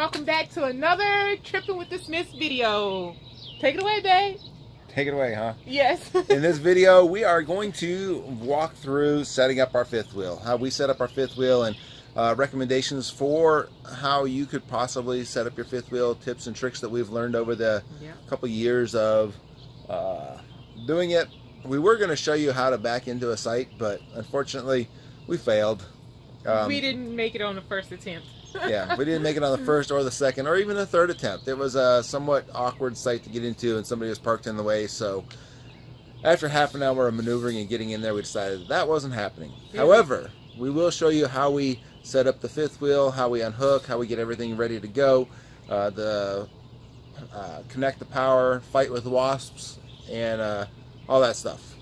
welcome back to another Tripping with the Smiths video. Take it away, babe. Take it away, huh? Yes. In this video, we are going to walk through setting up our fifth wheel, how we set up our fifth wheel, and recommendations for how you could possibly set up your fifth wheel, tips and tricks that we've learned over the couple years of doing it. We were going to show you how to back into a site, but unfortunately, we failed. We didn't make it on the first attempt. Yeah, we didn't make it on the first or the second or even the third attempt. It was a somewhat awkward site to get into, and somebody was parked in the way. So after half an hour of maneuvering and getting in there, we decided that wasn't happening. Yeah. However, we will show you how we set up the fifth wheel, how we unhook, how we get everything ready to go, connect the power, fight with wasps, and all that stuff.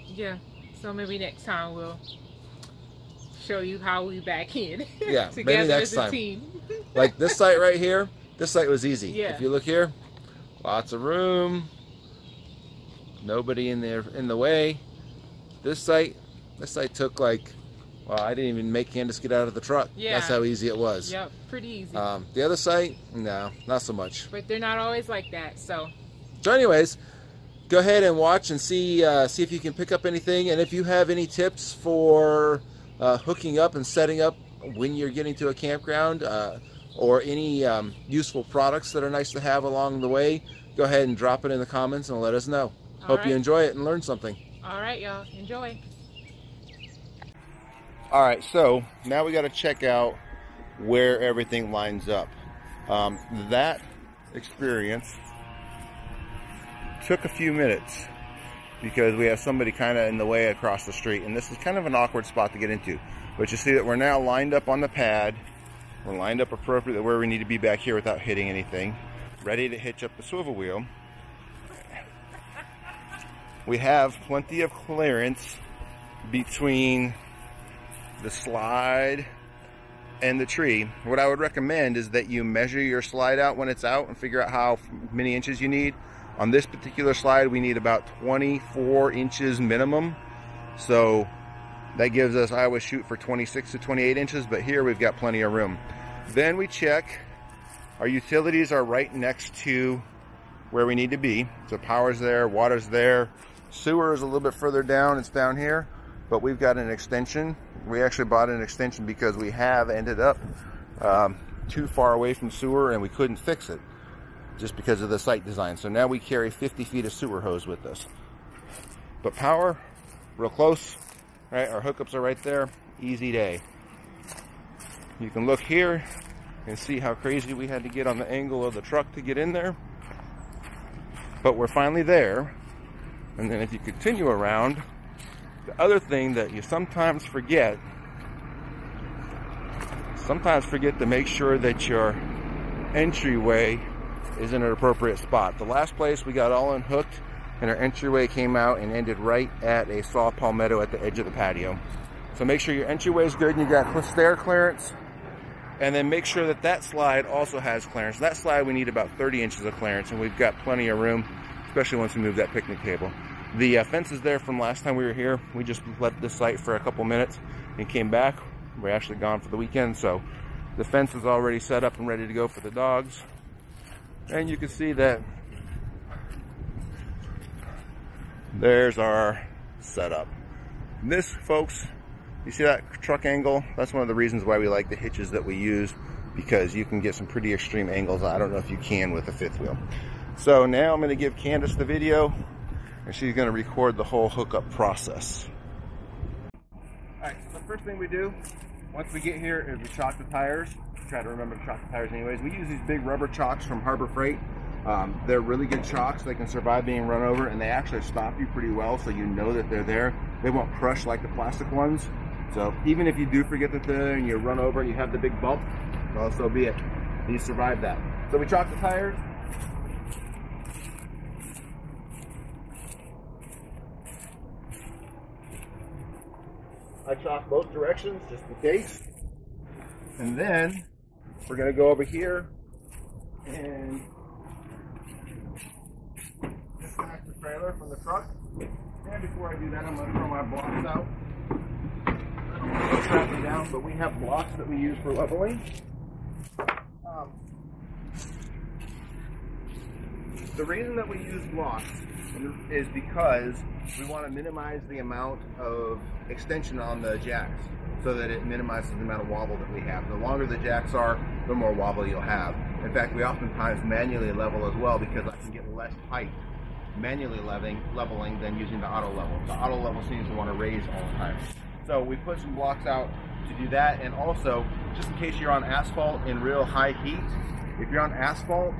Yeah, so maybe next time we'll show you how we back in. Yeah, together maybe next as a time. Team. Like this site right here, this site was easy. Yeah. If you look here, lots of room, nobody in the way. This site took like, well, I didn't even make Candace get out of the truck. Yeah. That's how easy it was. Yep, pretty easy. The other site, no, not so much. But they're not always like that, so. So anyways, go ahead and watch and see if you can pick up anything, and if you have any tips for hooking up and setting up when you're getting to a campground, or any useful products that are nice to have along the way, go ahead and drop it in the comments and let us know. Hope you enjoy it and learn something. All right, y'all, enjoy. All right, so now we got to check out where everything lines up. That experience took a few minutes because we have somebody kind of in the way across the street, and this is kind of an awkward spot to get into. But you see that we're now lined up on the pad. We're lined up appropriately where we need to be back here without hitting anything. Ready to hitch up the swivel wheel. We have plenty of clearance between the slide and the tree. What I would recommend is that you measure your slide out when it's out and figure out how many inches you need. On this particular slide, we need about 24 inches minimum. So that gives us, I always shoot for 26 to 28 inches, but here we've got plenty of room. Then we check our utilities are right next to where we need to be. So power's there, water's there. Sewer is a little bit further down, it's down here, but we've got an extension. We actually bought an extension because we have ended up too far away from sewer and we couldn't fix it just because of the site design. So now we carry 50 feet of sewer hose with us. But power, real close, right? Our hookups are right there, easy day. You can look here and see how crazy we had to get on the angle of the truck to get in there. But we're finally there. And then if you continue around, the other thing that you sometimes forget to make sure that your entryway is in an appropriate spot. The last place we got all unhooked and our entryway came out and ended right at a saw palmetto at the edge of the patio. So make sure your entryway is good and you got stair clearance, and then make sure that that slide also has clearance. That slide we need about 30 inches of clearance, and we've got plenty of room, especially once we move that picnic table. The fence is there from last time we were here. We just left this site for a couple minutes and came back. We're actually gone for the weekend, so the fence is already set up and ready to go for the dogs. And you can see that there's our setup. This, folks, you see that truck angle? That's one of the reasons why we like the hitches that we use, because you can get some pretty extreme angles. I don't know if you can with a fifth wheel. So now I'm going to give Candace the video, and she's going to record the whole hookup process. Alright, so the first thing we do, once we get here, is we chalk the tires. Try to remember to chalk the tires anyways. We use these big rubber chocks from Harbor Freight. They're really good chocks. They can survive being run over, and they actually stop you pretty well, so you know that they're there. They won't crush like the plastic ones. So even if you do forget that they're there and you run over and you have the big bump, well, so be it. You survive that. So we chalk the tires. I chalk both directions just in case. And then we're going to go over here and disconnect the trailer from the truck. And before I do that, I'm going to throw my blocks out. I don't want to strap them down, but we have blocks that we use for leveling. The reason that we use blocks is because we want to minimize the amount of extension on the jacks so that it minimizes the amount of wobble that we have. The longer the jacks are, the more wobble you'll have. In fact, we oftentimes manually level as well because I can get less height manually leveling than using the auto level. The auto level seems to want to raise all the time. So we put some blocks out to do that, and also just in case you're on asphalt in real high heat, if you're on asphalt,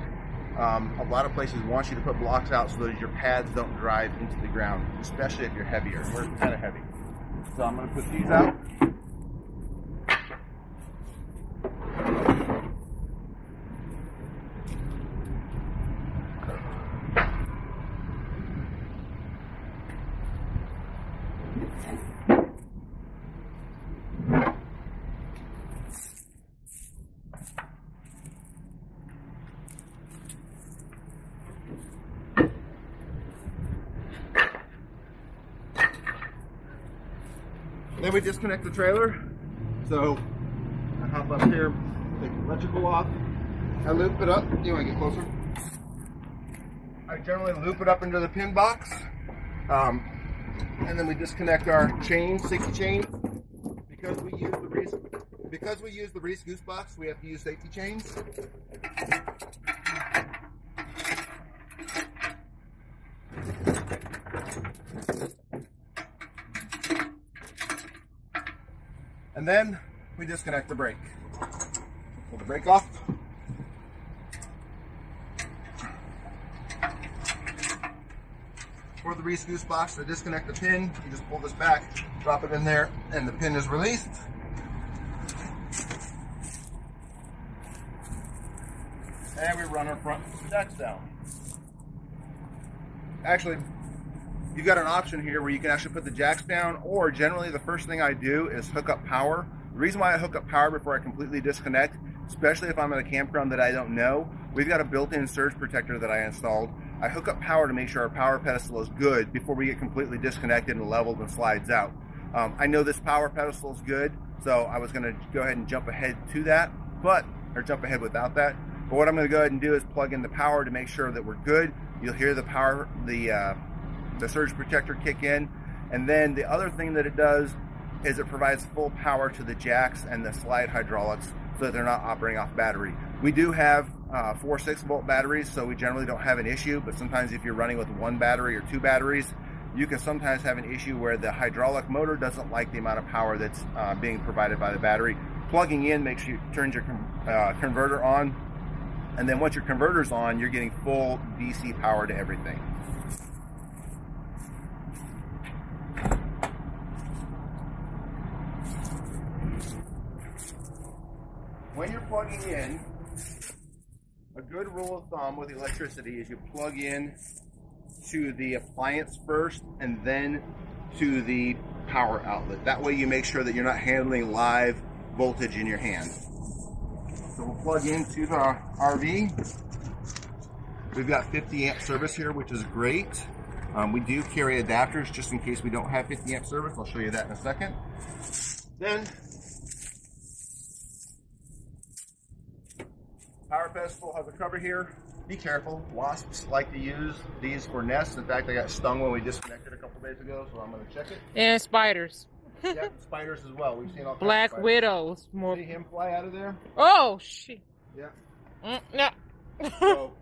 a lot of places want you to put blocks out so that your pads don't drive into the ground, especially if you're heavier. We're kind of heavy. So I'm going to put these out. Then we disconnect the trailer. So I hop up here, take the electrical off. I loop it up. You want to get closer? I generally loop it up into the pin box. And then we disconnect our chains, safety chains. Because we use the Reese Goose box, we have to use safety chains. And then we disconnect the brake. Pull the brake off. For the Reese Goose box, to disconnect the pin, you just pull this back, drop it in there, and the pin is released. And we run our front jacks down. Actually, you've got an option here where you can actually put the jacks down, or generally the first thing I do is hook up power. The reason why I hook up power before I completely disconnect, especially if I'm at a campground that I don't know, we've got a built-in surge protector that I installed. I hook up power to make sure our power pedestal is good before we get completely disconnected and leveled and slides out. I know this power pedestal is good, so I was going to go ahead and jump ahead to that, or jump ahead without that. But what I'm going to go ahead and do is plug in the power to make sure that we're good. You'll hear the power, the surge protector kick in. And then the other thing that it does is it provides full power to the jacks and the slide hydraulics so that they're not operating off battery. We do have 4 6-volt batteries, so we generally don't have an issue, but sometimes if you're running with 1 battery or 2 batteries, you can sometimes have an issue where the hydraulic motor doesn't like the amount of power that's being provided by the battery. Plugging in turns your converter on, and then once your converter's on, you're getting full DC power to everything. When you're plugging in, a good rule of thumb with electricity is you plug in to the appliance first and then to the power outlet. That way you make sure that you're not handling live voltage in your hand. So we'll plug into the RV. We've got 50 amp service here, which is great. We do carry adapters just in case we don't have 50 amp service. I'll show you that in a second. Then power pedestal has a cover here. Be careful. Wasps like to use these for nests. In fact, I got stung when we disconnected a couple days ago, so I'm going to check it. And spiders. Yeah, spiders as well. We've seen all kinds Black of spiders. widows. More. See him fly out of there? Oh, shit. Yeah. No. So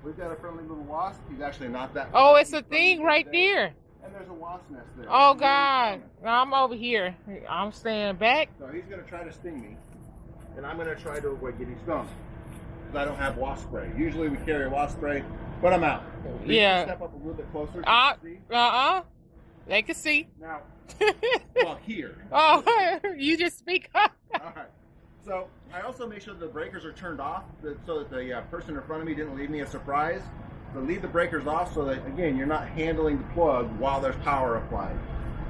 we've got a friendly little wasp. He's actually not that. Oh, it's a thing right there. And there's a wasp nest there. Oh, God. I'm over here. I'm staying back. So he's going to try to sting me, and I'm going to try to avoid getting stung. I don't have wasp spray. Usually we carry wasp spray, but I'm out. Yeah. Step up a little bit closer. So They can see. Now, well, here. Oh, you just speak up. All right. So I also make sure the breakers are turned off so that the person in front of me didn't leave me a surprise. So leave the breakers off so that, again, you're not handling the plug while there's power applied.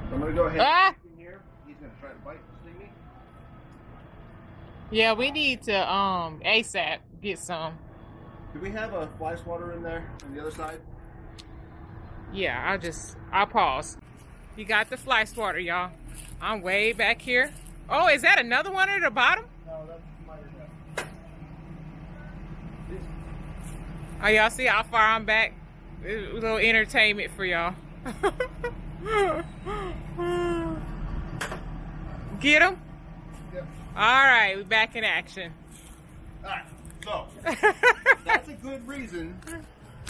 So I'm going to go ahead and stick in here. He's going to try to bite and sting me. Yeah, we need to ASAP get some. Do we have a fly swatter in there on the other side? Yeah, I'll pause. You got the fly swatter, y'all. I'm way back here. Oh, is that another one at the bottom? No, that's the spider net. Oh, y'all see how far I'm back? A little entertainment for y'all. Get him? Yep. All right, we're back in action. All right, so that's a good reason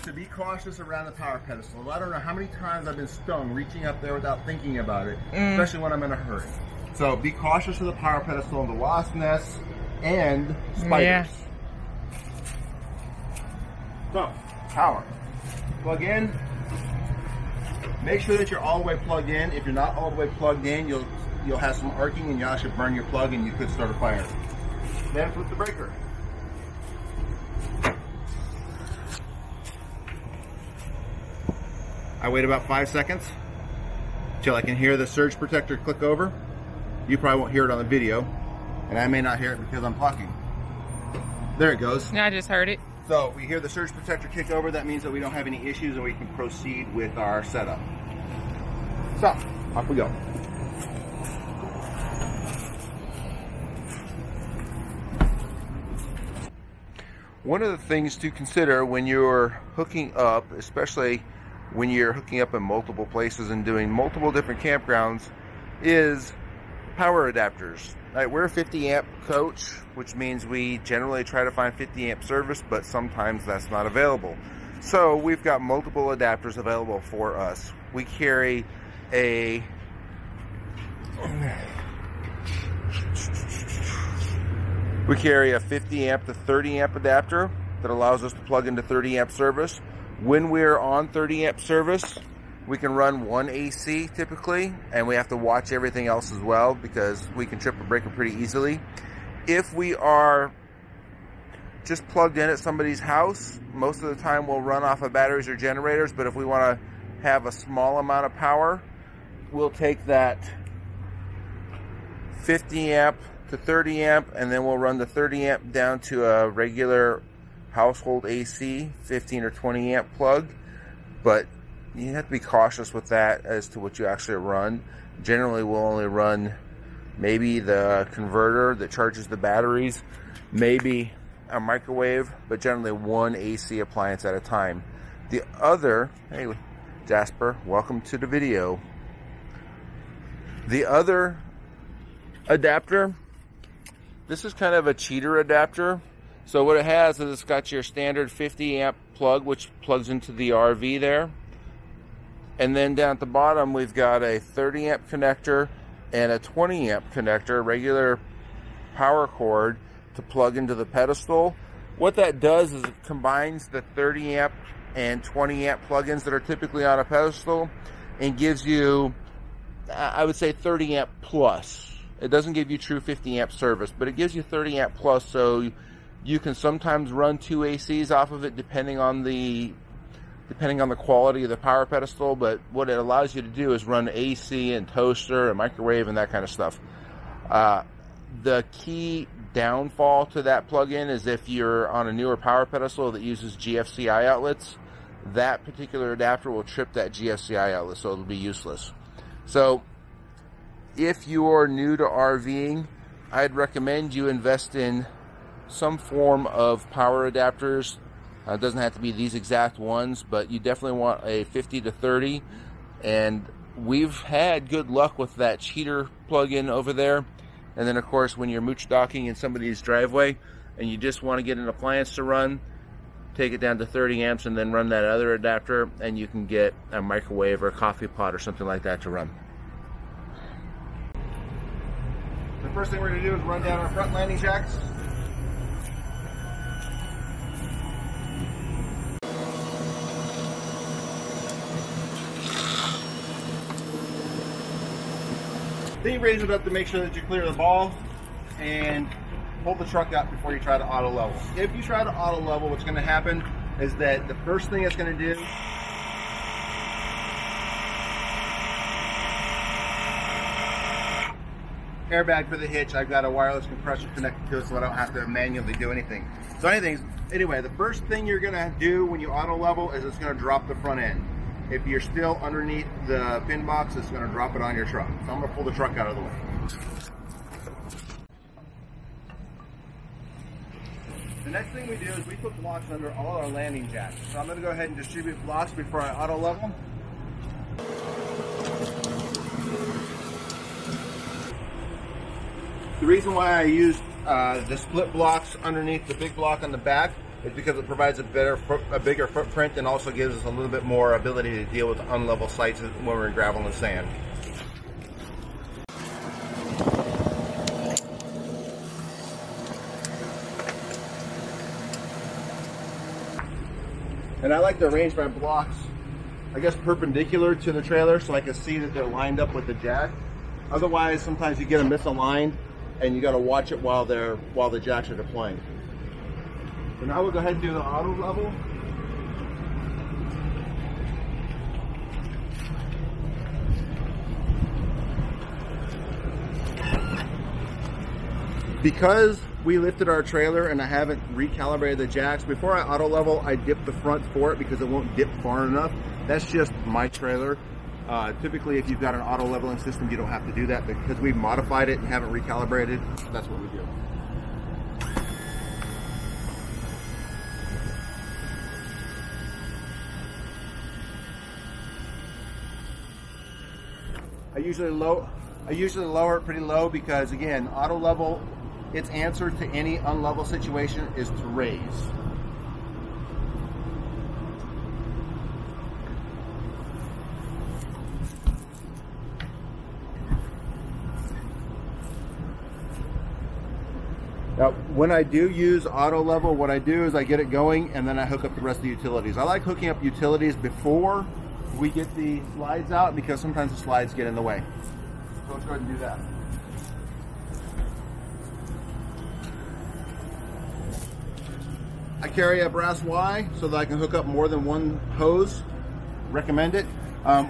to be cautious around the power pedestal. I don't know how many times I've been stung reaching up there without thinking about it, especially when I'm in a hurry. So be cautious of the power pedestal and the wasp nests and spiders. Yeah. So, power. Plug in. Make sure that you're all the way plugged in. If you're not all the way plugged in, you'll have some arcing and you'll actually burn your plug and you could start a fire. Then flip the breaker. I wait about 5 seconds till I can hear the surge protector click over. You probably won't hear it on the video, and I may not hear it because I'm talking. There it goes. I just heard it. So we hear the surge protector kick over. That means that we don't have any issues and we can proceed with our setup. So, off we go. One of the things to consider when you're hooking up, especially when you're hooking up in multiple places and doing multiple different campgrounds, is power adapters. Right, we're a 50 amp coach, which means we generally try to find 50 amp service, but sometimes that's not available. So we've got multiple adapters available for us. We carry a We carry a 50 amp to 30 amp adapter that allows us to plug into 30 amp service. When we're on 30 amp service, we can run one AC typically, and we have to watch everything else as well because we can trip a breaker pretty easily. If we are just plugged in at somebody's house, most of the time we'll run off of batteries or generators, but if we want to have a small amount of power, we'll take that 50 amp to 30 amp, and then we'll run the 30 amp down to a regular household AC 15 or 20 amp plug. But you have to be cautious with that as to what you actually run. Generally we'll only run maybe the converter that charges the batteries, maybe a microwave, but generally one AC appliance at a time. The other, hey Jasper, welcome to the video. The other adapter, this is kind of a cheater adapter. So what it has is it's got your standard 50 amp plug, which plugs into the RV there. And then down at the bottom, we've got a 30 amp connector and a 20 amp connector, regular power cord to plug into the pedestal. What that does is it combines the 30 amp and 20 amp plugins that are typically on a pedestal and gives you, I would say, 30 amp plus. It doesn't give you true 50 amp service, but it gives you 30 amp plus, so you can sometimes run 2 ACs off of it depending on the quality of the power pedestal. But what it allows you to do is run AC and toaster and microwave and that kind of stuff. The key downfall to that plug-in is if you're on a newer power pedestal that uses GFCI outlets, that particular adapter will trip that GFCI outlet, so it'll be useless. So if you're new to RVing, I'd recommend you invest in some form of power adapters. It doesn't have to be these exact ones, but you definitely want a 50 to 30. And we've had good luck with that cheater plug-in over there. And then of course, when you're mooch docking in somebody's driveway and you just want to get an appliance to run, take it down to 30 amps and then run that other adapter, and you can get a microwave or a coffee pot or something like that to run. The first thing we're going to do is run down our front landing jacks. Then you raise it up to make sure that you clear the ball and pull the truck out before you try to auto level. If you try to auto level, what's going to happen is that the first thing it's going to do airbag for the hitch. I've got a wireless compressor connected to it so I don't have to manually do anything. So anyway, the first thing you're going to do when you auto level is it's going to drop the front end. If you're still underneath the pin box, it's going to drop it on your truck. So I'm going to pull the truck out of the way. The next thing we do is we put blocks under all our landing jacks. So I'm going to go ahead and distribute blocks before I auto level. The reason why I use the split blocks underneath the big block on the back is because it provides a bigger footprint and also gives us a little bit more ability to deal with unlevel sites when we're in gravel and sand. And I like to arrange my blocks, I guess, perpendicular to the trailer so I can see that they're lined up with the jack. Otherwise, sometimes you get them misaligned and you got to watch it while the jacks are deploying. So now we'll go ahead and do the auto level. Because we lifted our trailer and I haven't recalibrated the jacks, before I auto level, I dip the front for it because it won't dip far enough. That's just my trailer. Typically, if you've got an auto leveling system, you don't have to do that, because we've modified it and haven't recalibrated. That's what we do. I usually lower it pretty low because, again, auto level, its answer to any unlevel situation is to raise. Now, when I do use auto level, what I do is I get it going and then I hook up the rest of the utilities. I like hooking up utilities before we get the slides out because sometimes the slides get in the way. So let's go ahead and do that. I carry a brass Y so that I can hook up more than one hose. Recommend it.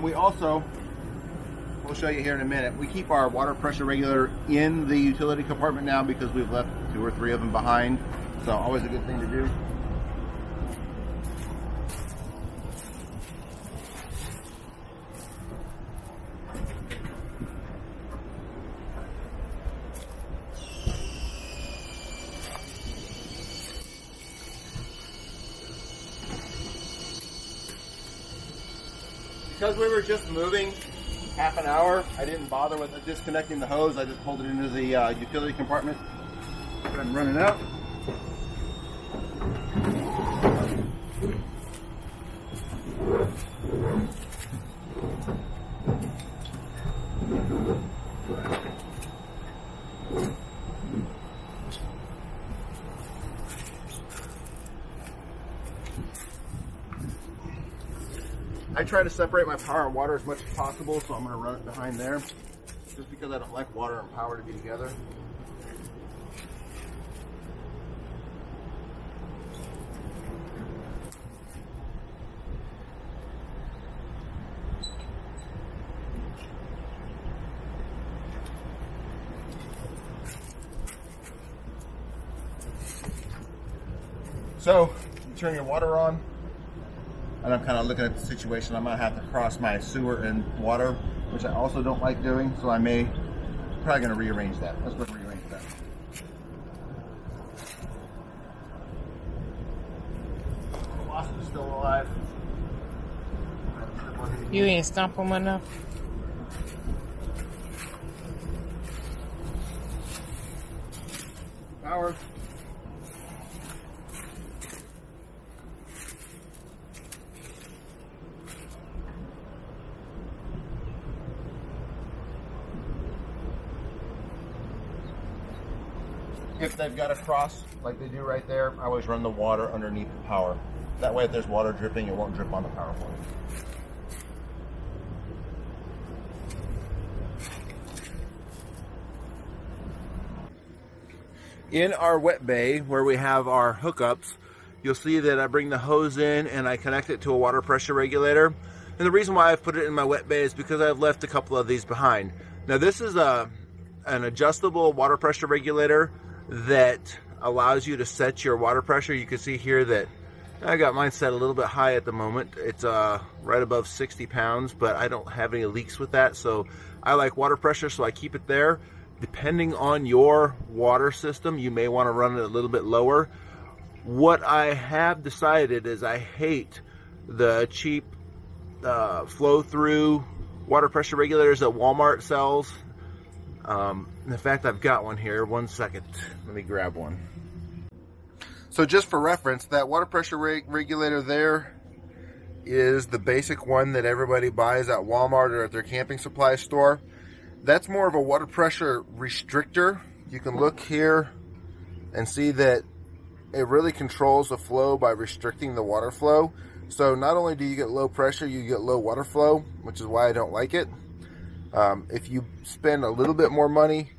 We also, we'll show you here in a minute, we keep our water pressure regulator in the utility compartment now because we've left 2 or 3 of them behind. So always a good thing to do. Because we were just moving half an hour, I didn't bother with disconnecting the hose. I just pulled it into the utility compartment. Go ahead and run it out. I try to separate my power and water as much as possible, so I'm going to run it behind there, just because I don't like water and power to be together. So, you turn your water on, and I'm kind of looking at the situation. I'm going to have to cross my sewer and water, which I also don't like doing, so probably going to rearrange that. Let's go rearrange that. The wasp is still alive. You ain't stomp them enough. Power. If they've got a cross like they do right there, I always run the water underneath the power. That way if there's water dripping, it won't drip on the power point. In our wet bay, where we have our hookups, you'll see that I bring the hose in and I connect it to a water pressure regulator. And the reason why I've put it in my wet bay is because I've left a couple of these behind. Now this is an adjustable water pressure regulator that allows you to set your water pressure. You can see here that I got mine set a little bit high at the moment. It's right above 60 pounds, but I don't have any leaks with that. So I like water pressure, so I keep it there. Depending on your water system, you may want to run it a little bit lower. What I have decided is I hate the cheap flow-through water pressure regulators that Walmart sells. In fact, I've got one here. 1 second. Let me grab one. So just for reference, that water pressure regulator there is the basic one that everybody buys at Walmart or at their camping supply store. That's more of a water pressure restrictor. You can look here and see that it really controls the flow by restricting the water flow. So not only do you get low pressure, you get low water flow, which is why I don't like it. If you spend a little bit more money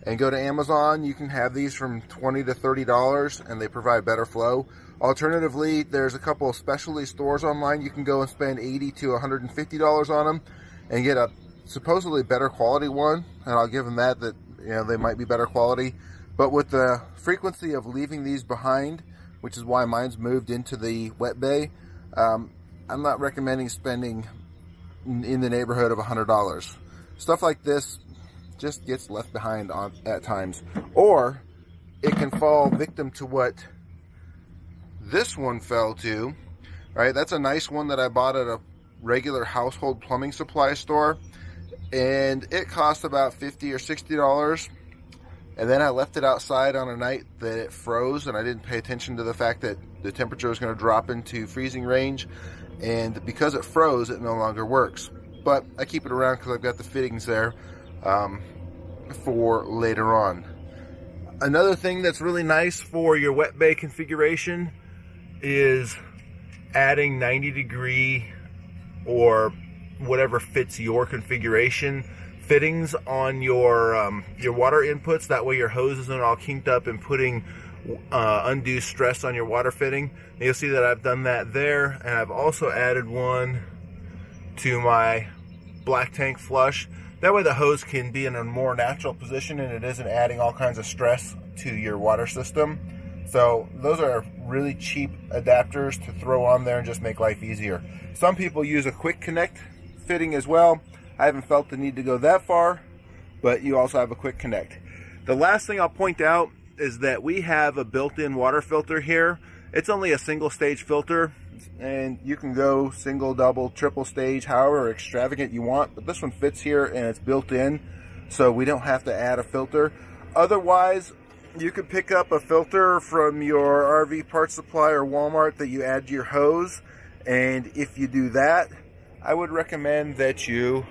and go to Amazon, you can have these from $20 to $30 and they provide better flow. Alternatively, there's a couple of specialty stores online. You can go and spend $80 to $150 on them and get a supposedly better quality one. And I'll give them that you know, they might be better quality. But with the frequency of leaving these behind, which is why mine's moved into the wet bay, I'm not recommending spending in the neighborhood of $100. Stuff like this just gets left behind at times. Or it can fall victim to what this one fell to, right? That's a nice one that I bought at a regular household plumbing supply store, and it cost about $50 or $60. And then I left it outside on a night that it froze, and I didn't pay attention to the fact that the temperature was going to drop into freezing range, and because it froze, it no longer works. But I keep it around because I've got the fittings there for later on. Another thing that's really nice for your wet bay configuration is adding 90-degree or whatever fits your configuration fittings on your water inputs. That way your hose isn't all kinked up and putting undue stress on your water fitting. And you'll see that I've done that there, and I've also added one to my black tank flush. That way the hose can be in a more natural position and it isn't adding all kinds of stress to your water system. So those are really cheap adapters to throw on there and just make life easier. Some people use a quick connect fitting as well. I haven't felt the need to go that far, but you also have a quick connect. The last thing I'll point out is that we have a built-in water filter here. It's only a single stage filter, and you can go single, double, triple stage, however extravagant you want, but this one fits here and it's built in, so we don't have to add a filter. Otherwise, you could pick up a filter from your RV parts supply or Walmart that you add to your hose, and if you do that, I would recommend that you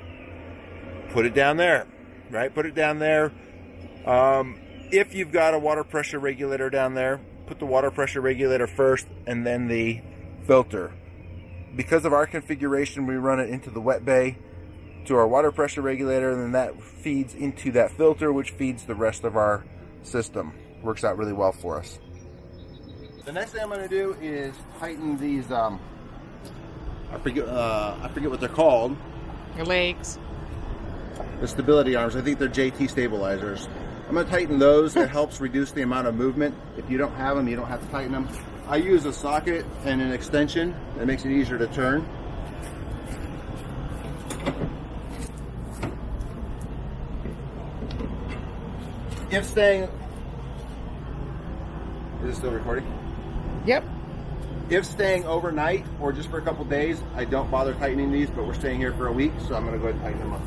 put it down there, right? Put it down there. If you've got a water pressure regulator down there, put the water pressure regulator first and then the filter. Because of our configuration, we run it into the wet bay to our water pressure regulator, and then that feeds into that filter, which feeds the rest of our system. Works out really well for us. The next thing I'm going to do is tighten these, I forget what they're called. Your legs. The stability arms. I think they're JT stabilizers. I'm going to tighten those. It helps reduce the amount of movement. If you don't have them, you don't have to tighten them. I use a socket and an extension. That makes it easier to turn. If staying... Is it still recording? Yep. If staying overnight or just for a couple days, I don't bother tightening these, but we're staying here for a week, so I'm going to go ahead and tighten them up.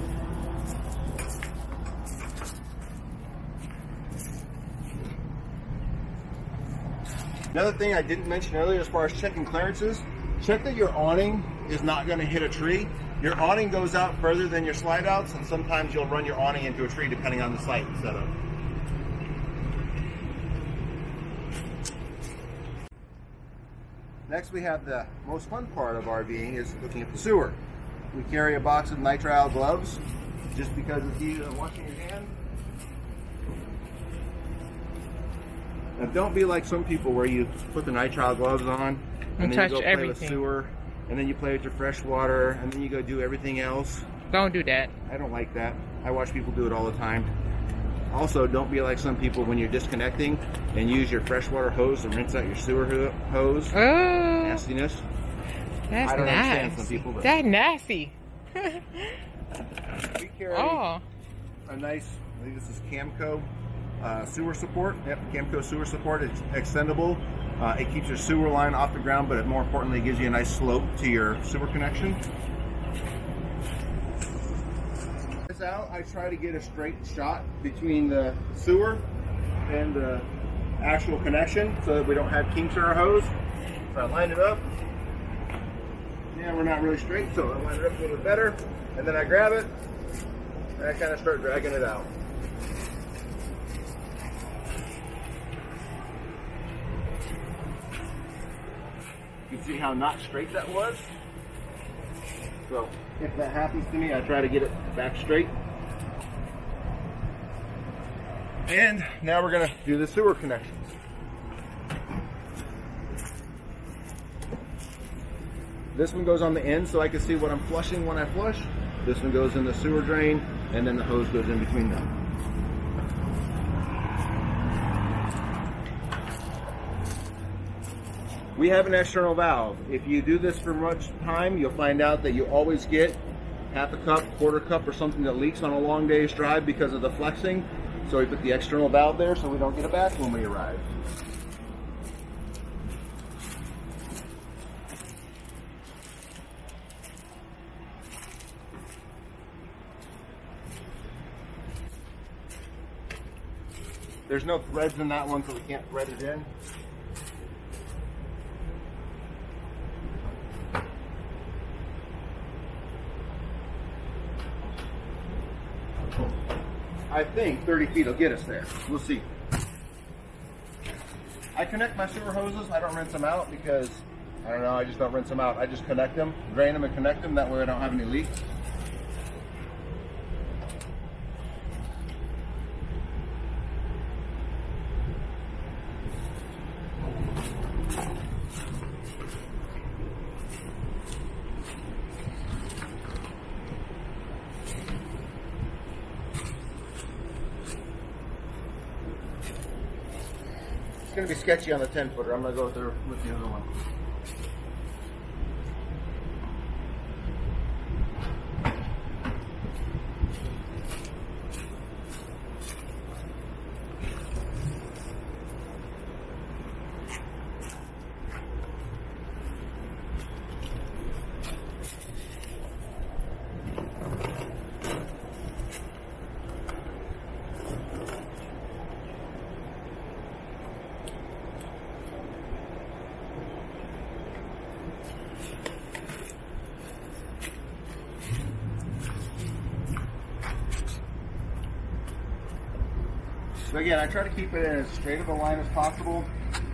Another thing I didn't mention earlier as far as checking clearances, check that your awning is not going to hit a tree. Your awning goes out further than your slide outs, and sometimes you'll run your awning into a tree depending on the site setup. Next, we have the most fun part of RVing is looking at the sewer. We carry a box of nitrile gloves just because it's easier than washing your hands. Now, don't be like some people where you put the nitrile gloves on and then you go play with sewer, and then you play with your fresh water, and then you go do everything else. Don't do that. I don't like that. I watch people do it all the time. Also, don't be like some people when you're disconnecting and use your freshwater hose and rinse out your sewer hose. Oh, nastiness. That's I don't nice. understand some people. But that's nasty. we carry a nice, I think this is Camco sewer support. Yep, Camco sewer support. It's extendable. It keeps your sewer line off the ground, but more importantly, it gives you a nice slope to your sewer connection. This out, I try to get a straight shot between the sewer and the actual connection so that we don't have kinks in our hose. So I line it up. Yeah, we're not really straight, so I line it up a little bit better, and then I grab it and I kind of start dragging it out. You can see how not straight that was. So if that happens to me, I try to get it back straight. And now we're gonna do the sewer connections. This one goes on the end so I can see what I'm flushing when I flush. This one goes in the sewer drain, and then the hose goes in between them. We have an external valve. If you do this for much time, you'll find out that you always get half a cup, quarter cup, or something that leaks on a long day's drive because of the flexing. So we put the external valve there so we don't get a bath when we arrive. There's no threads in that one, so we can't thread it in. I think 30 feet will get us there. We'll see. I connect my sewer hoses. I don't rinse them out because, I don't know, I just don't rinse them out. I just connect them, drain them and connect them. That way I don't have any leaks. It's going to be sketchy on the 10-footer. I'm going to go with the other one. So again, I try to keep it in as straight of a line as possible,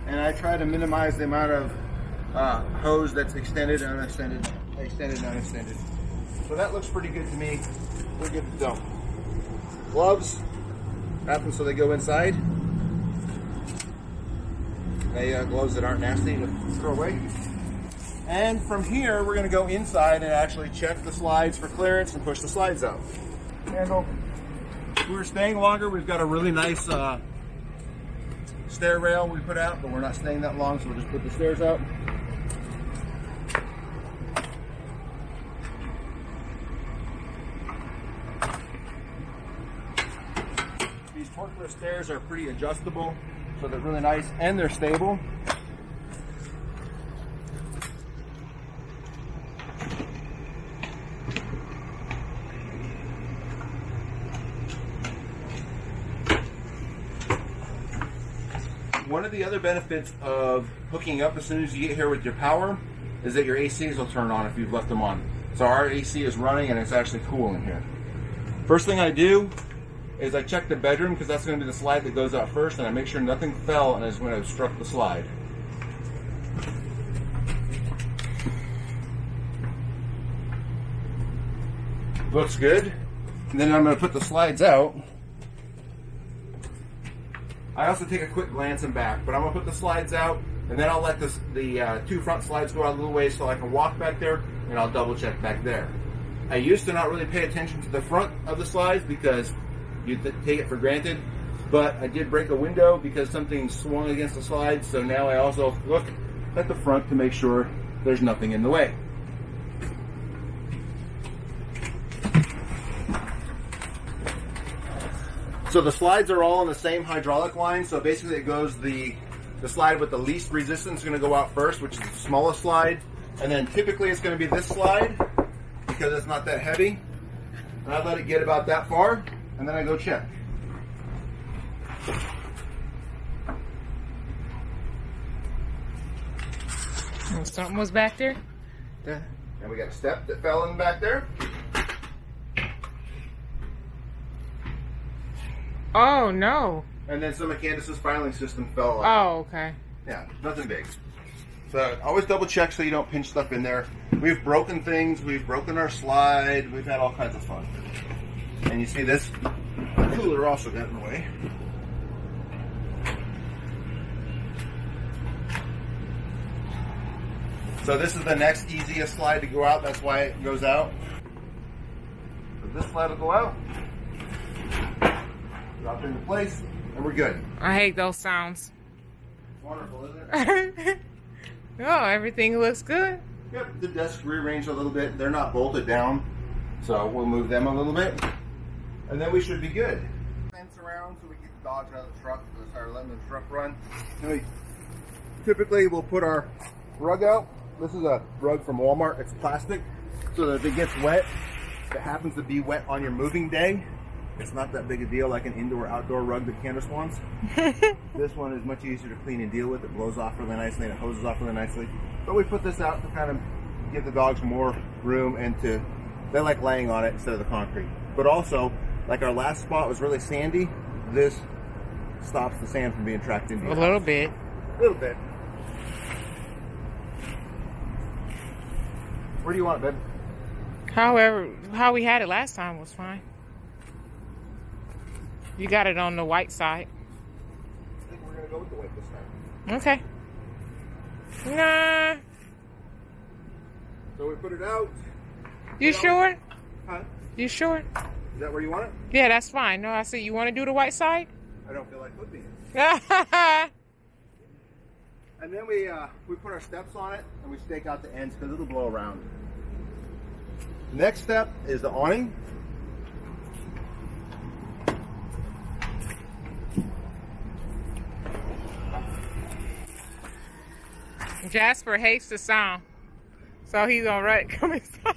and I try to minimize the amount of hose that's extended and unextended, extended and unextended. So that looks pretty good to me. We're good to go. Gloves, wrap them so they go inside. They gloves that aren't nasty to throw away. And from here, we're going to go inside and actually check the slides for clearance and push the slides out. Handle. If we're staying longer, we've got a really nice stair rail we put out, but we're not staying that long, so we'll just put the stairs out. These torqueless stairs are pretty adjustable, so they're really nice and they're stable. One of the other benefits of hooking up as soon as you get here with your power is that your ACs will turn on if you've left them on. So our AC is running and it's actually cool in here. First thing I do is I check the bedroom because that's going to be the slide that goes out first, and I make sure nothing fell and is when I struck the slide. Looks good. And then I'm going to put the slides out. I also take a quick glance and back, but I'm going to put the slides out, and then I'll let the two front slides go out a little ways so I can walk back there, and I'll double check back there. I used to not really pay attention to the front of the slides because you take it for granted, but I did break a window because something swung against the slides, so now I also look at the front to make sure there's nothing in the way. So the slides are all on the same hydraulic line. So basically it goes the slide with the least resistance is going to go out first, which is the smallest slide. And then typically it's going to be this slide because it's not that heavy. And I let it get about that far, and then I go check. Something was back there. And we got a step that fell in back there. Oh no. And then some of Candace's filing system fell off. Oh, okay. Yeah, nothing big. So always double check so you don't pinch stuff in there. We've broken things, we've broken our slide, we've had all kinds of fun. And you see this cooler also got in the way. So this is the next easiest slide to go out, that's why it goes out. So this slide will go out. Drop into place, and we're good. I hate those sounds. Wonderful, isn't it? Oh, everything looks good. Yep, the desks rearranged a little bit. They're not bolted down, so we'll move them a little bit. And then we should be good. Fence around so we get the dogs out of the truck. So start letting the truck run. Typically, we'll put our rug out. This is a rug from Walmart. It's plastic, so that if it gets wet, if it happens to be wet on your moving day, it's not that big a deal like an indoor-outdoor rug that Candace wants. This one is much easier to clean and deal with. It blows off really nicely and it hoses off really nicely. But we put this out to kind of give the dogs more room and they like laying on it instead of the concrete. But also, like our last spot was really sandy, this stops the sand from being tracked into a little bit. A little bit. Where do you want it, babe? However, how we had it last time was fine. You got it on the white side. I think we're going to go with the white this time. Okay. Nah. So we put it out. You sure? Huh? You sure? Is that where you want it? Yeah, that's fine. No, I said you want to do the white side? I don't feel like flipping it. And then we put our steps on it and we stake out the ends because it'll blow around. Next step is the awning. Jasper hates the sound, so he's gonna come inside.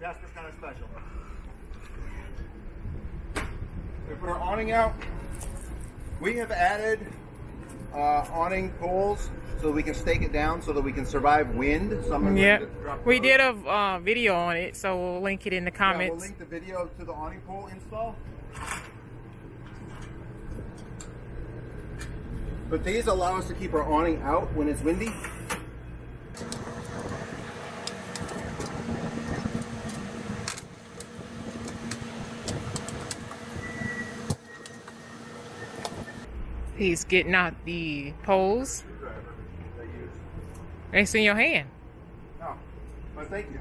Jasper's kind of special. We put our awning out. We have added awning poles so we can stake it down so that we can survive wind. Yeah, we did a video on it, so we'll link it in the comments. Yeah, we'll link the video to the awning pole install. But these allow us to keep our awning out when it's windy. He's getting out the poles. It's in your hand. Oh, well, thank you.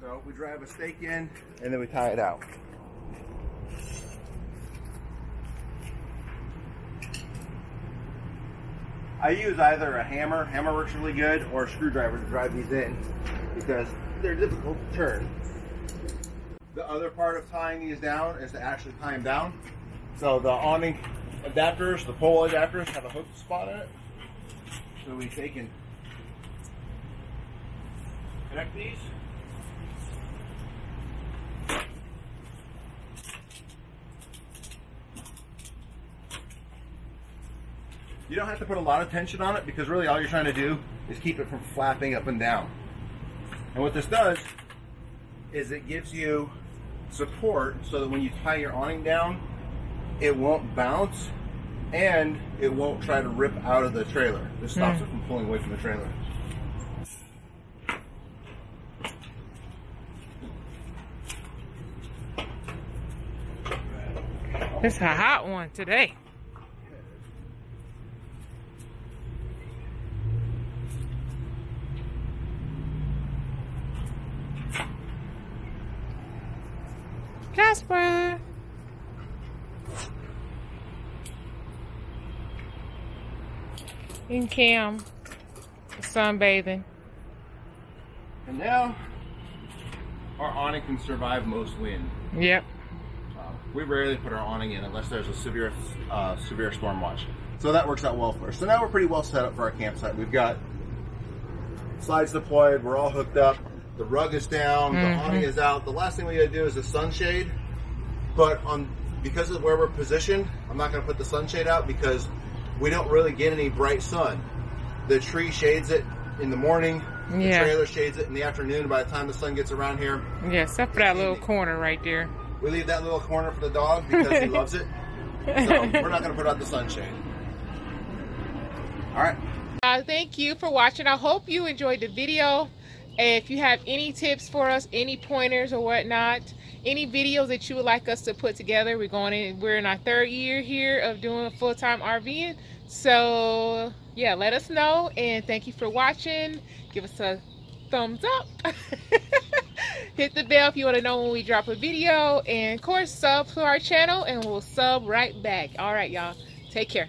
So we drive a stake in and then we tie it out. I use either a hammer works really good, or a screwdriver to drive these in because they're difficult to turn. The other part of tying these down is to actually tie them down. So the awning adapters, the pole adapters have a hook spot in it. So we take and connect these. You don't have to put a lot of tension on it because really all you're trying to do is keep it from flapping up and down. And what this does is it gives you support so that when you tie your awning down, it won't bounce and it won't try to rip out of the trailer. This stops it from pulling away from the trailer. It's a hot one today. Jasper. And Cam sunbathing. And now our awning can survive most wind. Yep. We rarely put our awning in unless there's a severe storm watch. So that works out well for us. So now we're pretty well set up for our campsite. We've got slides deployed. We're all hooked up. The rug is down. The awning is out. The last thing we got to do is the sunshade. But because of where we're positioned, I'm not going to put the sunshade out because we don't really get any bright sun. The tree shades it in the morning. The trailer shades it in the afternoon. By the time the sun gets around here. Yeah, except for that little corner right there. We leave that little corner for the dog because he loves it. So we're not going to put out the sunshade. All right. Thank you for watching. I hope you enjoyed the video. If you have any tips for us, any pointers or whatnot, any videos that you would like us to put together, we're in our 3rd year here of doing full-time RVing. So yeah, let us know, and thank you for watching. Give us a thumbs up. Hit the bell if you want to know when we drop a video, and of course sub to our channel and we'll sub right back. All right, y'all, take care.